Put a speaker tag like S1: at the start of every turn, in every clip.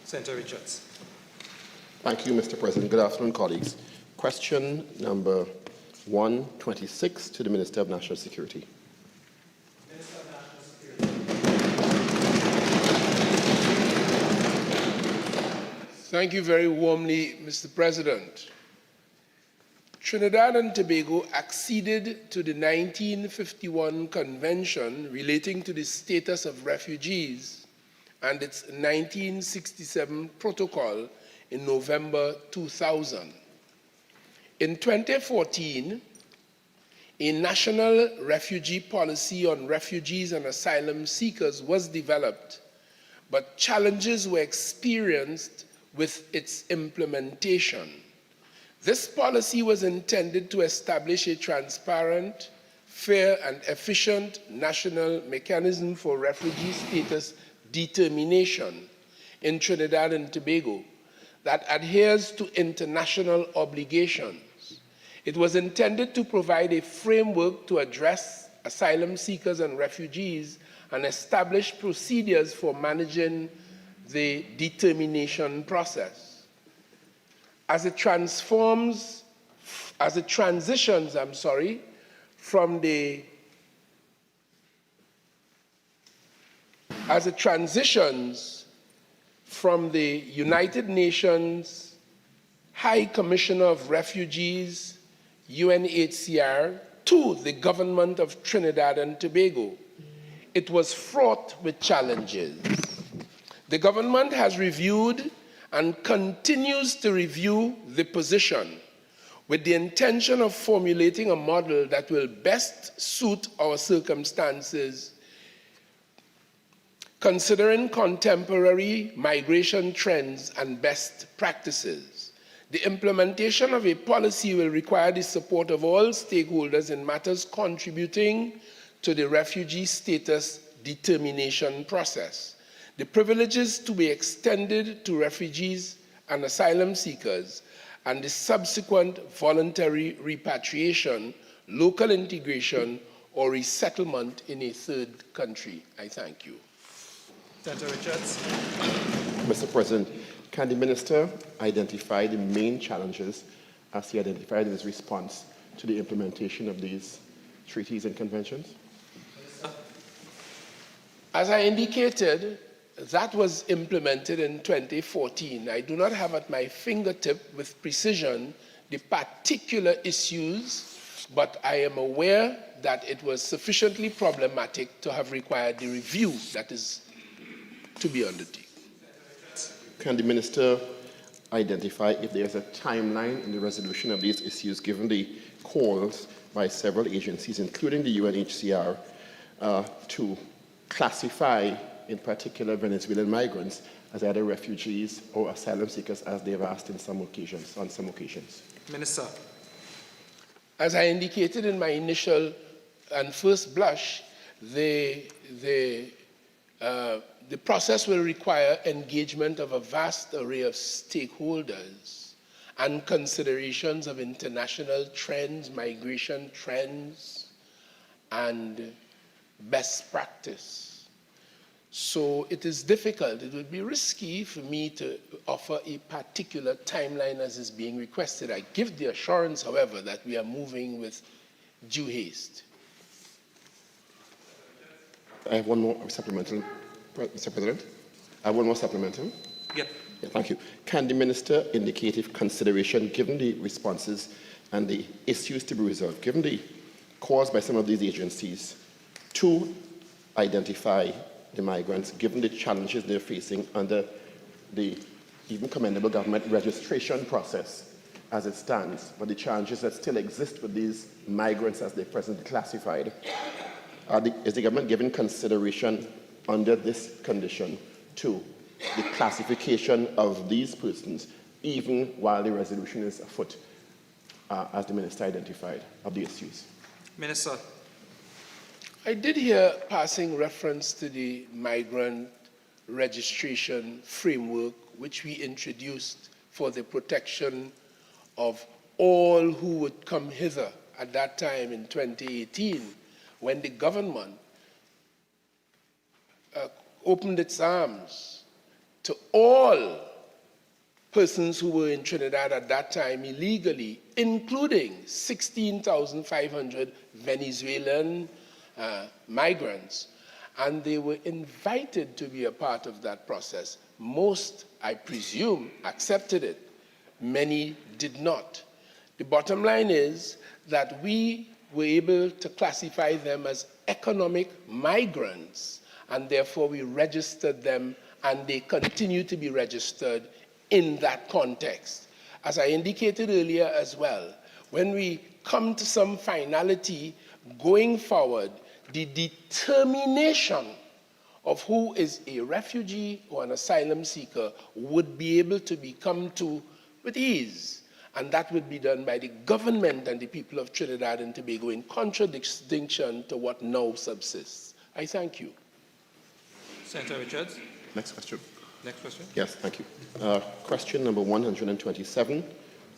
S1: Senator Richards.
S2: Thank you, Mr. President. Good afternoon, colleagues. Question number 126 to the Minister of National Security.
S1: Minister of National Security.
S3: Thank you very warmly, Mr. President. Trinidad and Tobago acceded to the 1951 Convention relating to the status of refugees and its 1967 protocol in November 2000. In 2014, a national refugee policy on refugees and asylum seekers was developed, but challenges were experienced with its implementation. This policy was intended to establish a transparent, fair, and efficient national mechanism for refugee status determination in Trinidad and Tobago that adheres to international obligations. It was intended to provide a framework to address asylum seekers and refugees and establish procedures for managing the determination process. As it transitions from the United Nations High Commissioner of Refugees, UNHCR, to the government of Trinidad and Tobago, it was fraught with challenges. The government has reviewed and continues to review the position with the intention of formulating a model that will best suit our circumstances, considering contemporary migration trends and best practices. The implementation of a policy will require the support of all stakeholders in matters contributing to the refugee status determination process. The privileges to be extended to refugees and asylum seekers and the subsequent voluntary repatriation, local integration, or resettlement in a third country. I thank you.
S1: Senator Richards.
S2: Mr. President, can the Minister identify the main challenges as he identified in his response to the implementation of these treaties and conventions?
S3: As I indicated, that was implemented in 2014. I do not have at my fingertip with precision the particular issues, but I am aware that it was sufficiently problematic to have required the review that is to be undertaken.
S2: Can the Minister identify if there is a timeline in the resolution of these issues, given the calls by several agencies, including the UNHCR, to classify in particular Venezuelan migrants as either refugees or asylum seekers, as they have asked on some occasions?
S1: Minister.
S3: As I indicated in my initial and first blush, the process will require engagement of a vast array of stakeholders and considerations of international trends, migration trends, and best practice. So it is difficult. It would be risky for me to offer a particular timeline as is being requested. I give the assurance, however, that we are moving with due haste.
S2: I have one more supplemental, Mr. President. I have one more supplemental.
S1: Yeah,
S2: thank you. Can the Minister indicate if consideration, given the responses and the issues to be resolved, given the calls by some of these agencies to identify the migrants, given the challenges they're facing under the even commendable government registration process as it stands, but the challenges that still exist with these migrants as they're presently classified, is the government giving consideration under this condition to the classification of these persons, even while the resolution is afoot, as the Minister identified, of the issues?
S1: Minister.
S3: I did hear passing reference to the migrant registration framework, which we introduced for the protection of all who would come hither at that time in 2018, when the government opened its arms to all persons who were in Trinidad at that time illegally, including 16,500 Venezuelan migrants. And they were invited to be a part of that process. Most, I presume, accepted it. Many did not. The bottom line is that we were able to classify them as economic migrants, and therefore we registered them, and they continue to be registered in that context. As I indicated earlier as well, when we come to some finality going forward, the determination of who is a refugee or an asylum seeker would be able to be come to with ease. And that would be done by the government and the people of Trinidad and Tobago in contradistinction to what now subsists. I thank you.
S1: Senator Richards.
S2: Next question.
S1: Next question.
S2: Yes, thank you. Question number 127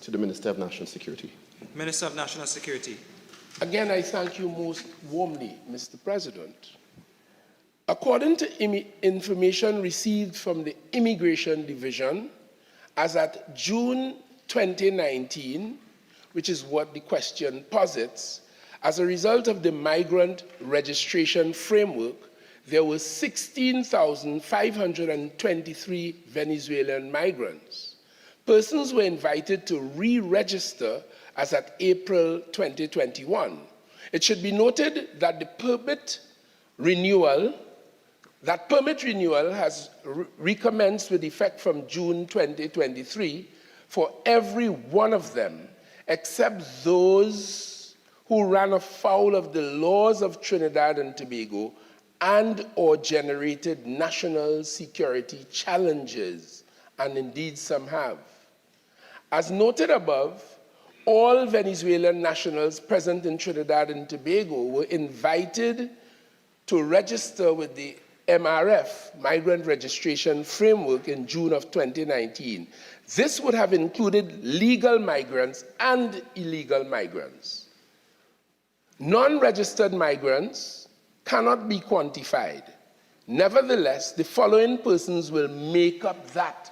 S2: to the Minister of National Security.
S1: Minister of National Security.
S3: Again, I thank you most warmly, Mr. President. According to information received from the Immigration Division, as at June 2019, which is what the question posits, as a result of the migrant registration framework, there were 16,523 Venezuelan migrants. Persons were invited to re-register as at April 2021. It should be noted that the permit renewal has recommenced with effect from June 2023 for every one of them, except those who ran afoul of the laws of Trinidad and Tobago and or generated national security challenges, and indeed some have. As noted above, all Venezuelan nationals present in Trinidad and Tobago were invited to register with the MRF, Migrant Registration Framework, in June of 2019. This would have included legal migrants and illegal migrants. Non-registered migrants cannot be quantified. Nevertheless, the following persons will make up that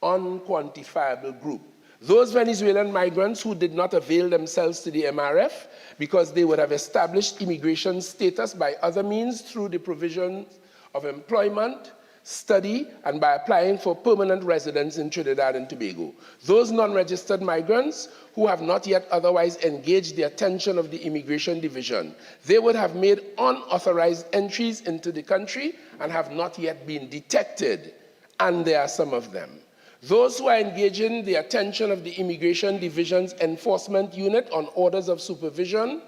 S3: unquantifiable group. Those Venezuelan migrants who did not avail themselves to the MRF because they would have established immigration status by other means through the provision of employment, study, and by applying for permanent residence in Trinidad and Tobago. Those non-registered migrants who have not yet otherwise engaged the attention of the Immigration Division. They would have made unauthorized entries into the country and have not yet been detected, and there are some of them. Those who are engaging the attention of the Immigration Division's Enforcement Unit on orders of supervision,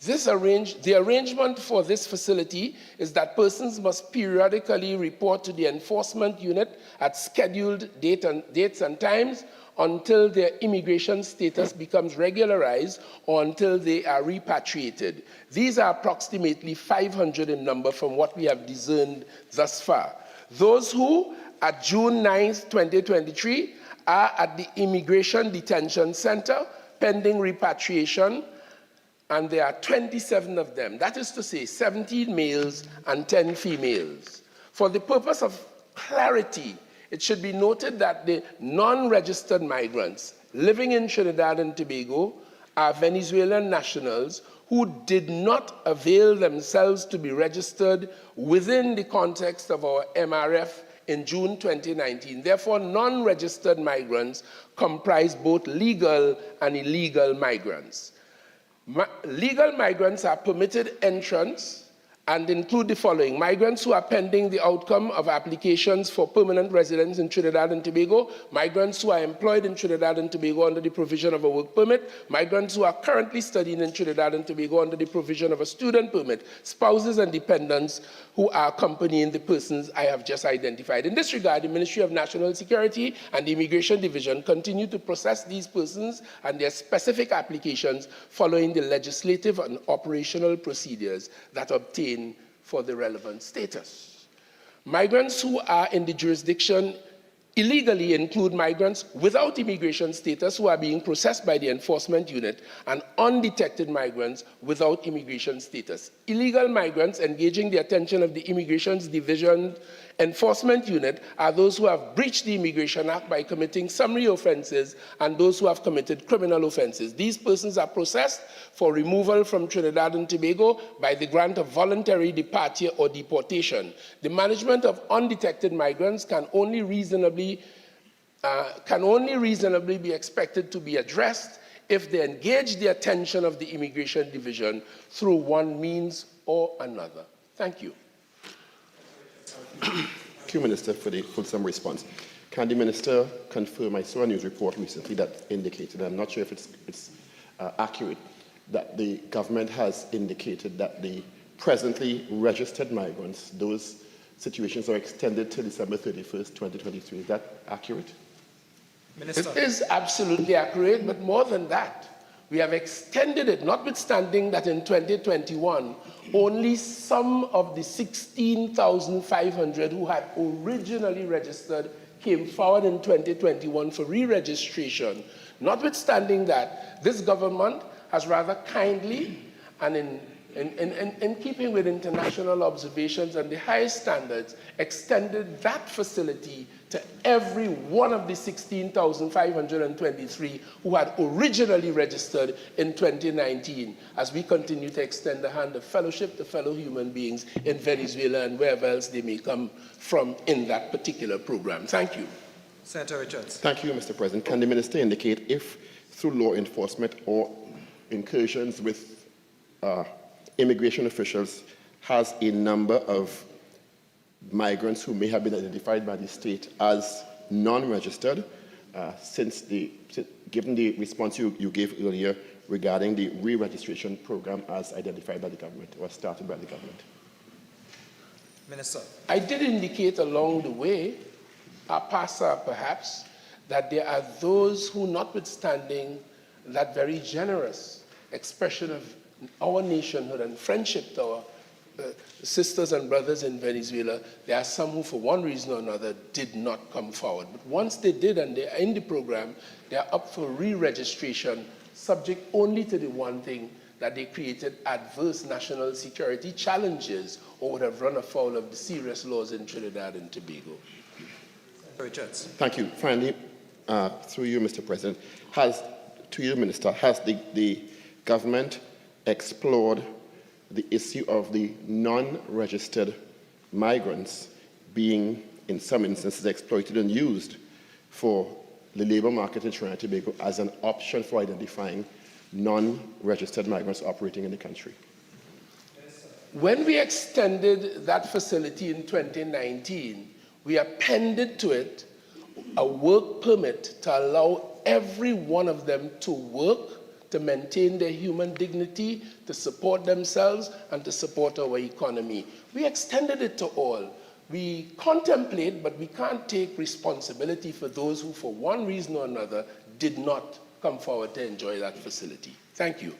S3: the arrangement for this facility is that persons must periodically report to the Enforcement Unit at scheduled dates and times until their immigration status becomes regularized or until they are repatriated. These are approximately 500 in number from what we have discerned thus far. Those who, at June 9th, 2023, are at the Immigration Detention Center pending repatriation, and there are 27 of them. That is to say, 17 males and 10 females. For the purpose of clarity, it should be noted that the non-registered migrants living in Trinidad and Tobago are Venezuelan nationals who did not avail themselves to be registered within the context of our MRF in June 2019. Therefore, non-registered migrants comprise both legal and illegal migrants. Legal migrants are permitted entrance and include the following: migrants who are pending the outcome of applications for permanent residence in Trinidad and Tobago, migrants who are employed in Trinidad and Tobago under the provision of a work permit, migrants who are currently studying in Trinidad and Tobago under the provision of a student permit, spouses and dependents who are accompanying the persons I have just identified. In this regard, the Ministry of National Security and the Immigration Division continue to process these persons and their specific applications following the legislative and operational procedures that obtain for the relevant status. Migrants who are in the jurisdiction Illegally include migrants without immigration status who are being processed by the enforcement unit and undetected migrants without immigration status. Illegal migrants engaging the attention of the Immigration Division Enforcement Unit are those who have breached the Immigration Act by committing summary offenses and those who have committed criminal offenses. These persons are processed for removal from Trinidad and Tobago by the grant of voluntary departure or deportation. The management of undetected migrants can only reasonably be expected to be addressed if they engage the attention of the Immigration Division through one means or another. Thank you.
S2: Thank you, Minister, for the fulsome response. Can the Minister confirm, I saw a news report recently that indicated, I'm not sure if it's accurate, that the government has indicated that the presently registered migrants, those situations are extended to December 31st, 2023. Is that accurate?
S1: Minister.
S3: It is absolutely accurate, but more than that, we have extended it, notwithstanding that in 2021, only some of the 16,500 who had originally registered came forward in 2021 for re-registration. Notwithstanding that, this government has rather kindly and in keeping with international observations and the highest standards, extended that facility to every one of the 16,523 who had originally registered in 2019, as we continue to extend the hand of fellowship to fellow human beings in Venezuela and wherever else they may come from in that particular program. Thank you.
S1: Senator Richards.
S2: Thank you, Mr. President. Can the Minister indicate if, through law enforcement or incursions with immigration officials, has a number of migrants who may have been identified by the state as non-registered, given the response you gave earlier regarding the re-registration program as identified by the government or started by the government?
S1: Minister.
S3: I did indicate along the way, PASA perhaps, that there are those who, notwithstanding that very generous expression of our nationhood and friendship to our sisters and brothers in Venezuela, there are some who, for one reason or another, did not come forward. But once they did and they are in the program, they are up for re-registration, subject only to the one thing, that they created adverse national security challenges or would have run afoul of the serious laws in Trinidad and Tobago.
S1: Richards.
S2: Thank you. Finally, through you, Mr. President, to you, Minister, has the government explored the issue of the non-registered migrants being, in some instances, exploited and used for the labor market in Trinidad and Tobago as an option for identifying non-registered migrants operating in the country?
S3: When we extended that facility in 2019, we appended to it a work permit to allow every one of them to work, to maintain their human dignity, to support themselves, and to support our economy. We extended it to all. We contemplate, but we can't take responsibility for those who, for one reason or another, did not come forward to enjoy that facility. Thank you.